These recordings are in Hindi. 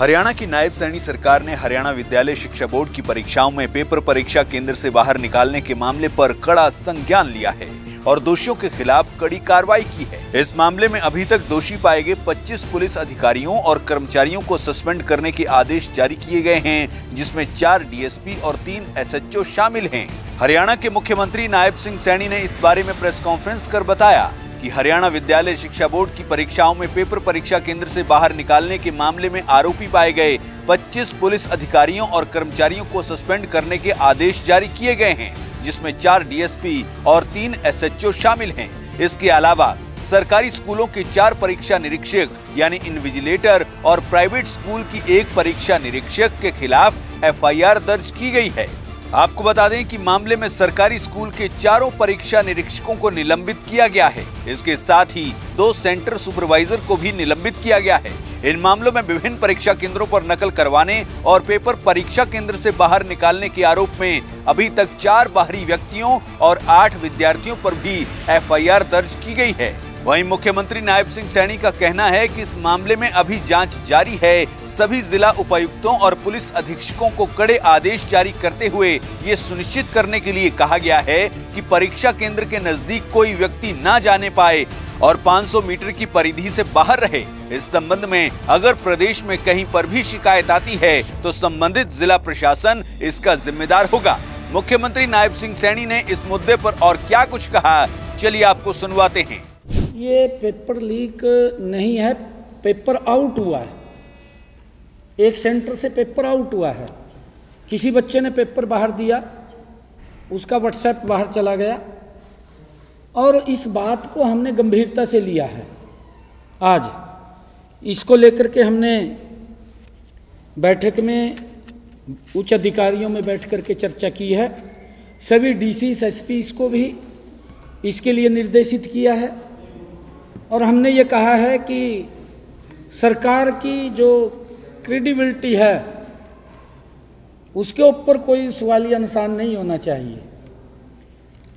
हरियाणा की नायब सैनी सरकार ने हरियाणा विद्यालय शिक्षा बोर्ड की परीक्षाओं में पेपर परीक्षा केंद्र से बाहर निकालने के मामले पर कड़ा संज्ञान लिया है और दोषियों के खिलाफ कड़ी कार्रवाई की है। इस मामले में अभी तक दोषी पाए गए 25 पुलिस अधिकारियों और कर्मचारियों को सस्पेंड करने के आदेश जारी किए गए हैं, जिसमें 4 डीएसपी और 3 एसएचओ शामिल हैं। हरियाणा के मुख्यमंत्री नायब सिंह सैनी ने इस बारे में प्रेस कॉन्फ्रेंस कर बताया कि हरियाणा विद्यालय शिक्षा बोर्ड की परीक्षाओं में पेपर परीक्षा केंद्र से बाहर निकालने के मामले में आरोपी पाए गए 25 पुलिस अधिकारियों और कर्मचारियों को सस्पेंड करने के आदेश जारी किए गए हैं, जिसमें 4 डीएसपी और 3 एसएचओ शामिल हैं। इसके अलावा सरकारी स्कूलों के 4 परीक्षा निरीक्षक यानी इन्विजिलेटर और प्राइवेट स्कूल की 1 परीक्षा निरीक्षक के खिलाफ एफआईआर दर्ज की गई है। आपको बता दें कि मामले में सरकारी स्कूल के 4 परीक्षा निरीक्षकों को निलंबित किया गया है। इसके साथ ही 2 सेंटर सुपरवाइजर को भी निलंबित किया गया है। इन मामलों में विभिन्न परीक्षा केंद्रों पर नकल करवाने और पेपर परीक्षा केंद्र से बाहर निकालने के आरोप में अभी तक 4 बाहरी व्यक्तियों और 8 विद्यार्थियों पर भी एफआईआर दर्ज की गई है। वहीं मुख्यमंत्री नायब सिंह सैनी का कहना है कि इस मामले में अभी जांच जारी है। सभी जिला उपायुक्तों और पुलिस अधीक्षकों को कड़े आदेश जारी करते हुए ये सुनिश्चित करने के लिए कहा गया है कि परीक्षा केंद्र के नजदीक कोई व्यक्ति न जाने पाए और 500 मीटर की परिधि से बाहर रहे। इस संबंध में अगर प्रदेश में कहीं पर भी शिकायत आती है तो संबंधित जिला प्रशासन इसका जिम्मेदार होगा। मुख्यमंत्री नायब सिंह सैनी ने इस मुद्दे पर और क्या कुछ कहा, चलिए आपको सुनवाते हैं। ये पेपर लीक नहीं है, पेपर आउट हुआ है। एक सेंटर से पेपर आउट हुआ है। किसी बच्चे ने पेपर बाहर दिया, उसका व्हाट्सएप बाहर चला गया और इस बात को हमने गंभीरता से लिया है। आज इसको लेकर के हमने बैठक में उच्च अधिकारियों में बैठ कर के चर्चा की है। सभी डीसी एसपी को भी इसके लिए निर्देशित किया है और हमने ये कहा है कि सरकार की जो क्रेडिबिलिटी है उसके ऊपर कोई सवालिया निशान नहीं होना चाहिए।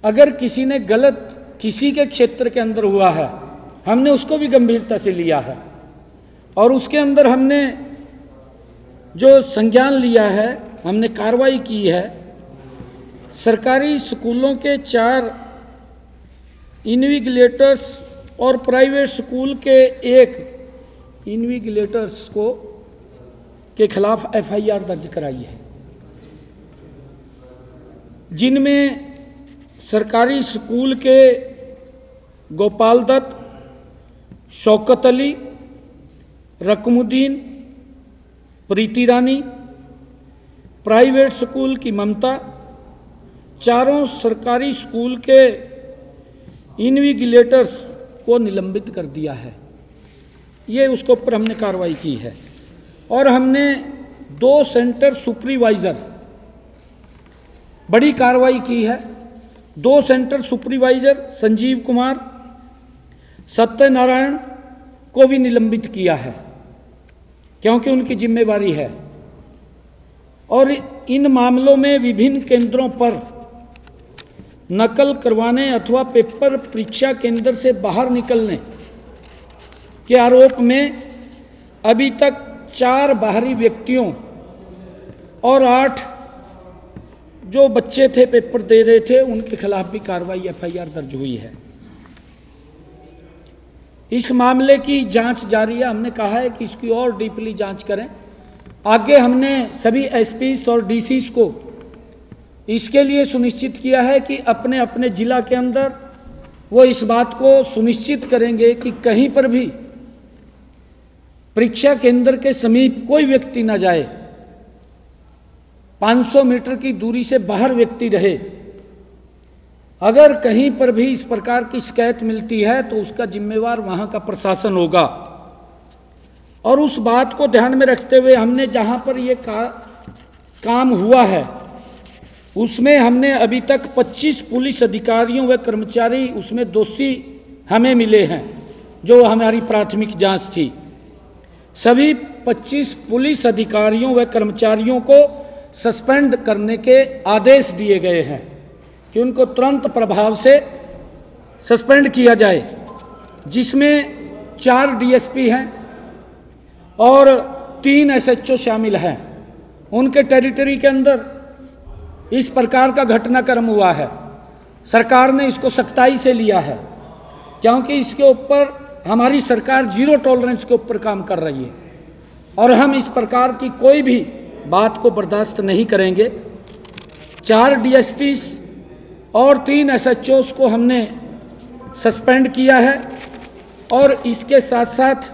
अगर किसी ने गलत किसी के क्षेत्र के अंदर हुआ है, हमने उसको भी गंभीरता से लिया है और उसके अंदर हमने जो संज्ञान लिया है, हमने कार्रवाई की है। सरकारी स्कूलों के 4 इन्विजिलेटर्स और प्राइवेट स्कूल के 1 इन्विजिलेटर्स को के खिलाफ एफआईआर दर्ज कराई है, जिनमें सरकारी स्कूल के गोपाल दत्त, शौकत अली, रकमुद्दीन, प्रीति रानी, प्राइवेट स्कूल की ममता, चारों सरकारी स्कूल के इन्विजिलेटर्स को निलंबित कर दिया है। ये उसके ऊपर हमने कार्रवाई की है और हमने 2 सेंटर सुपरवाइजर बड़ी कार्रवाई की है। 2 सेंटर सुपरवाइजर संजीव कुमार, सत्यनारायण को भी निलंबित किया है क्योंकि उनकी जिम्मेवारी है। और इन मामलों में विभिन्न केंद्रों पर नकल करवाने अथवा पेपर परीक्षा केंद्र से बाहर निकलने के आरोप में अभी तक 4 बाहरी व्यक्तियों और 8 जो बच्चे थे पेपर दे रहे थे उनके खिलाफ भी कार्रवाई एफआईआर दर्ज हुई है। इस मामले की जांच जारी है। हमने कहा है कि इसकी और डीपली जांच करें। आगे हमने सभी एसपीस और डीसीस को इसके लिए सुनिश्चित किया है कि अपने अपने जिला के अंदर वो इस बात को सुनिश्चित करेंगे कि कहीं पर भी परीक्षा केंद्र के समीप कोई व्यक्ति न जाए, 500 मीटर की दूरी से बाहर व्यक्ति रहे। अगर कहीं पर भी इस प्रकार की शिकायत मिलती है तो उसका जिम्मेवार वहां का प्रशासन होगा। और उस बात को ध्यान में रखते हुए हमने जहां पर ये काम हुआ है उसमें हमने अभी तक 25 पुलिस अधिकारियों व कर्मचारी उसमें दोषी हमें मिले हैं, जो हमारी प्राथमिक जांच थी। सभी 25 पुलिस अधिकारियों व कर्मचारियों को सस्पेंड करने के आदेश दिए गए हैं कि उनको तुरंत प्रभाव से सस्पेंड किया जाए, जिसमें 4 डीएसपी हैं और 3 SHO शामिल हैं। उनके टेरिटरी के अंदर इस प्रकार का घटनाक्रम हुआ है। सरकार ने इसको सख्ताई से लिया है, क्योंकि इसके ऊपर हमारी सरकार जीरो टॉलरेंस के ऊपर काम कर रही है और हम इस प्रकार की कोई भी बात को बर्दाश्त नहीं करेंगे। 4 DSPs और 3 SHOs को हमने सस्पेंड किया है और इसके साथ साथ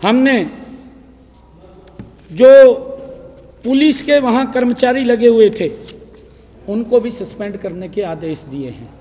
हमने जो पुलिस के वहाँ कर्मचारी लगे हुए थे उनको भी सस्पेंड करने के आदेश दिए हैं।